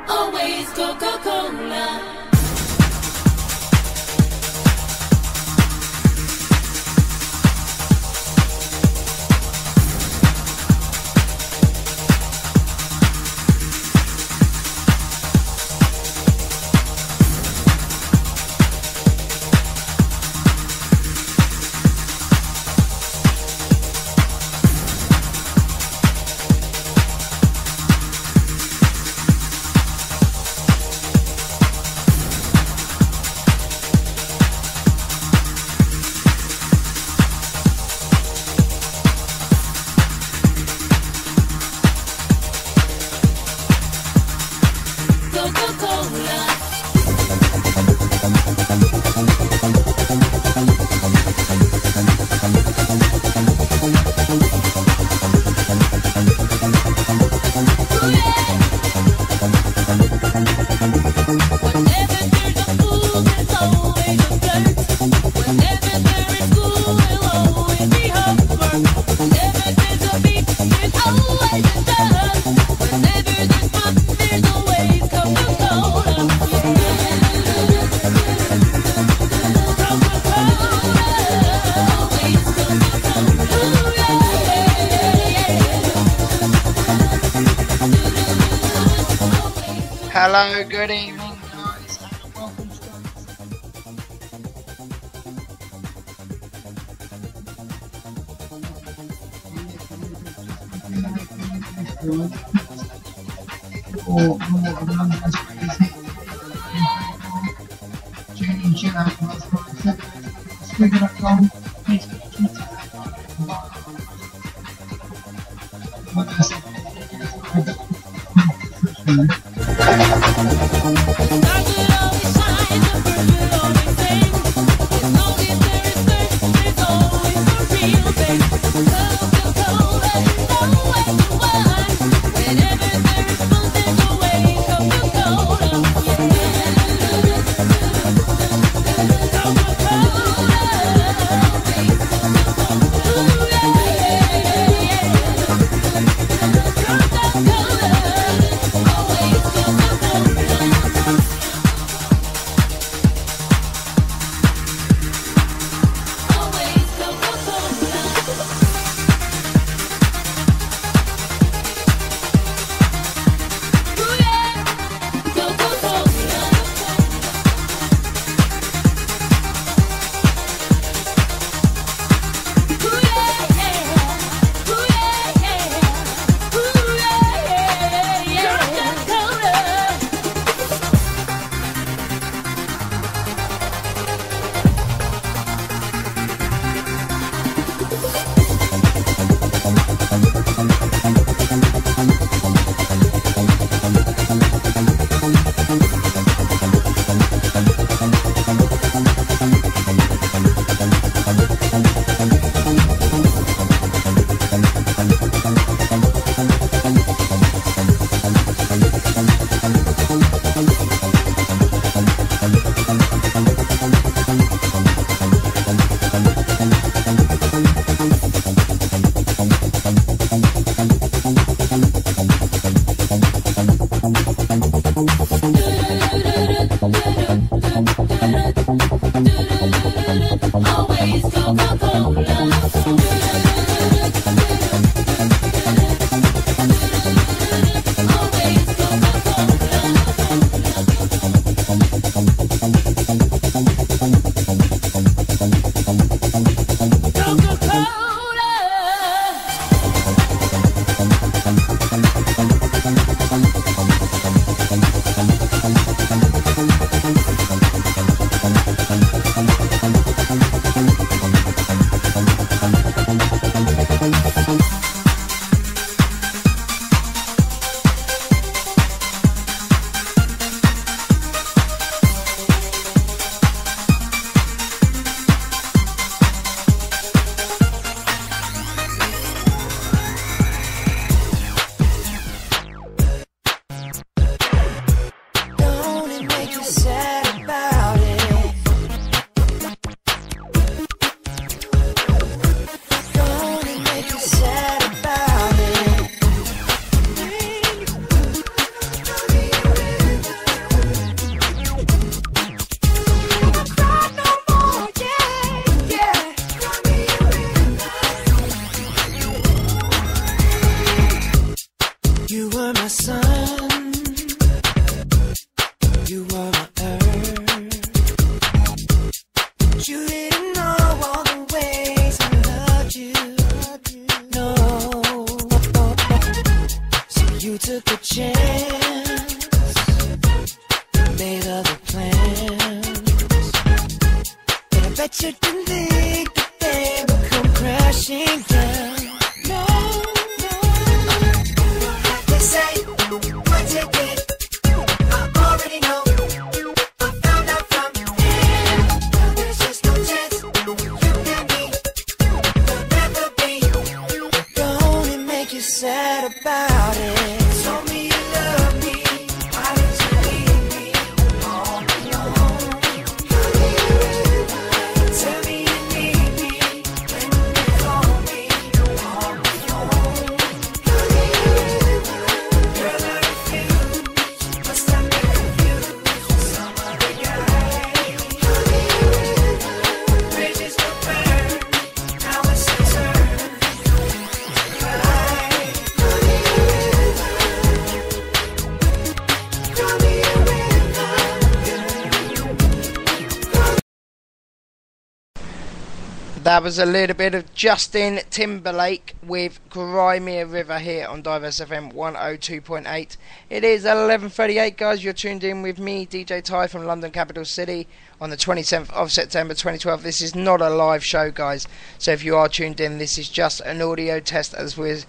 Always Coca-Cola. Hello, good evening, guys, and welcome to Spreaker.com, Facebook, Twitter, You were my sun, you were my earth. You didn't know all the ways I loved you, no. So you took a chance, made other plans, and I bet you didn't think that they would come crashing down. No, no. They say, what you did, I already know. I found out from him. There's just no chance you and me will never be. Don't it make you sad about it? Told me you love me. Why did you leave me all alone? Tell me you need me when you call me on the phone. Girl, I refuse. Must I be confused with some other guy? Bridges were burned. Now it's your turn to cry. Call me a river. That was a little bit of Justin Timberlake with Crimea River here on Diverse FM 102.8. It is 11:38, guys. You're tuned in with me, DJ Ty, from London, capital city, on the 27th of September 2012. This is not a live show, guys. So if you are tuned in, this is just an audio test as we're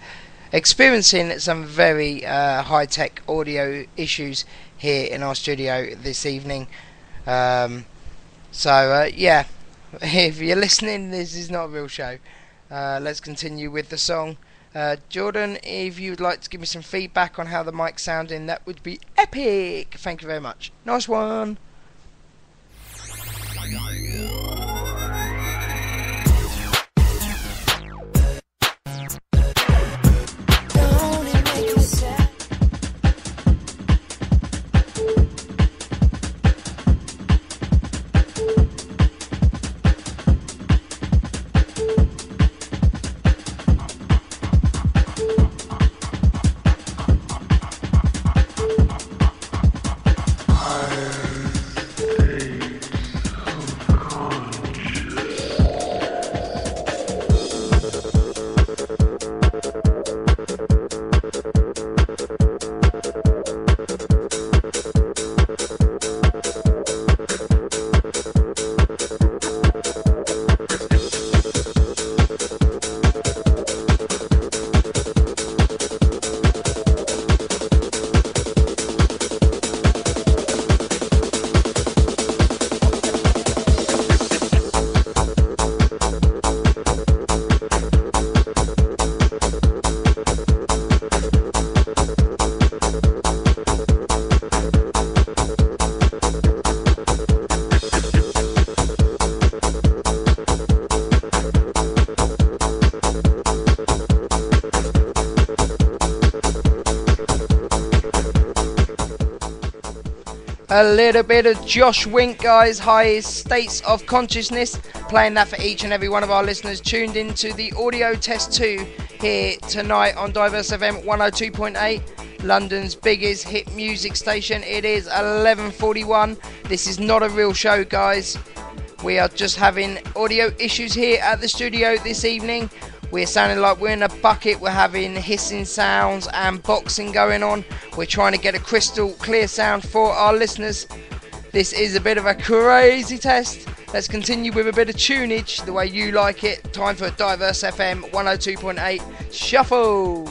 experiencing some very high-tech audio issues here in our studio this evening. Yeah. If you're listening, this is not a real show. Let's continue with the song. Jordan, if you'd like to give me some feedback on how the mic's sounding, that would be epic. Thank you very much. Nice one. Don't it make you sad? A little bit of Josh Wink, guys. Highest States of Consciousness. Playing that for each and every one of our listeners tuned into the audio test 2 here tonight on Diverse FM 102.8, London's biggest hit music station. It is 11:41. This is not a real show, guys. We are just having audio issues here at the studio this evening. We're sounding like we're in a bucket. We're having hissing sounds and boxing going on. We're trying to get a crystal clear sound for our listeners. This is a bit of a crazy test. Let's continue with a bit of tunage the way you like it. Time for Diverse FM 102.8 Shuffle.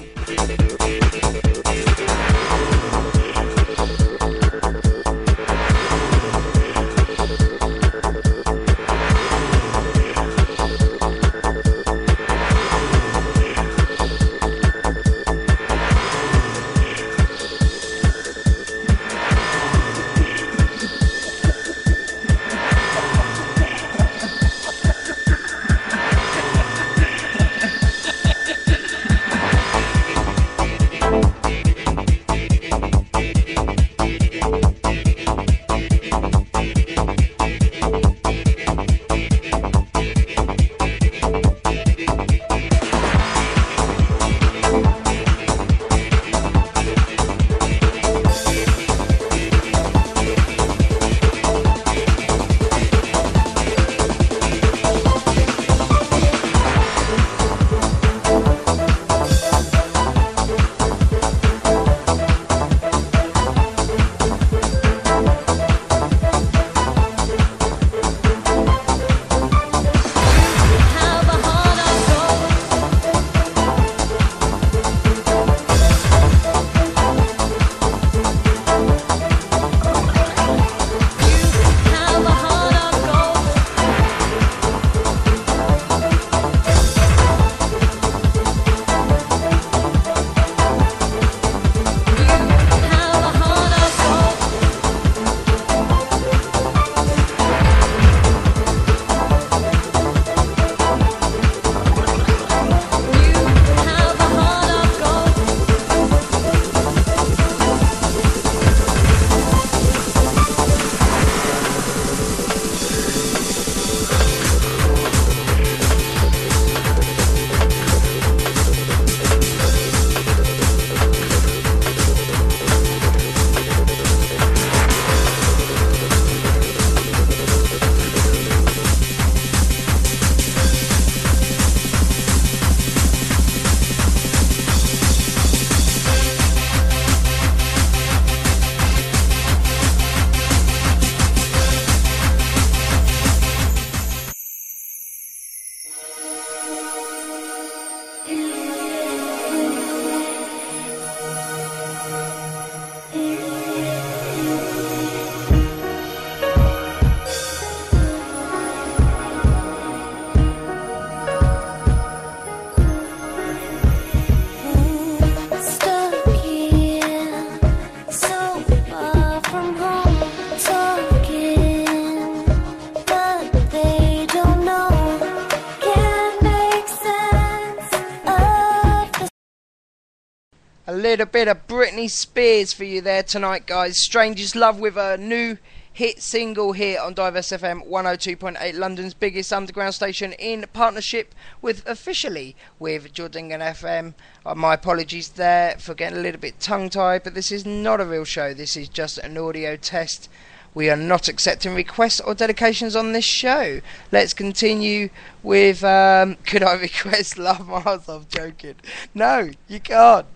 little bit of Britney Spears for you there tonight, guys. Strangest Love with a new hit single here on Diverse FM 102.8, London's biggest underground station, in partnership with officially with Jordingen FM. My apologies there for getting a little bit tongue-tied, but this is not a real show. This is just an audio test. We are not accepting requests or dedications on this show. Let's continue with could I request Love Miles? I'm joking. No, you can't.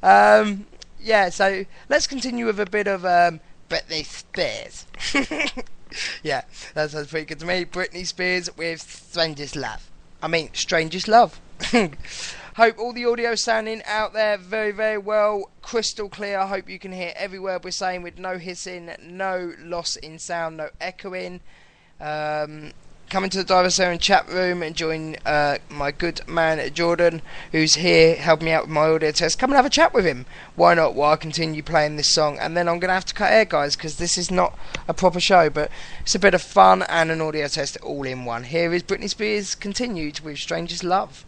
Yeah, so let's continue with a bit of Britney Spears. Yeah, that sounds pretty good to me. Britney Spears with Strangest Love. Strangest Love. Hope all the audio sounding out there very, very well, crystal clear. I hope you can hear every word we're saying with no hissing, no loss in sound, no echoing. Come into the Diverse Area chat room and join my good man Jordan, who's here helping me out with my audio test. Come and have a chat with him. Why not? While I continue playing this song, and then I'm going to have to cut air, guys, because this is not a proper show, but it's a bit of fun and an audio test all in one. Here is Britney Spears continued with Strangest Love.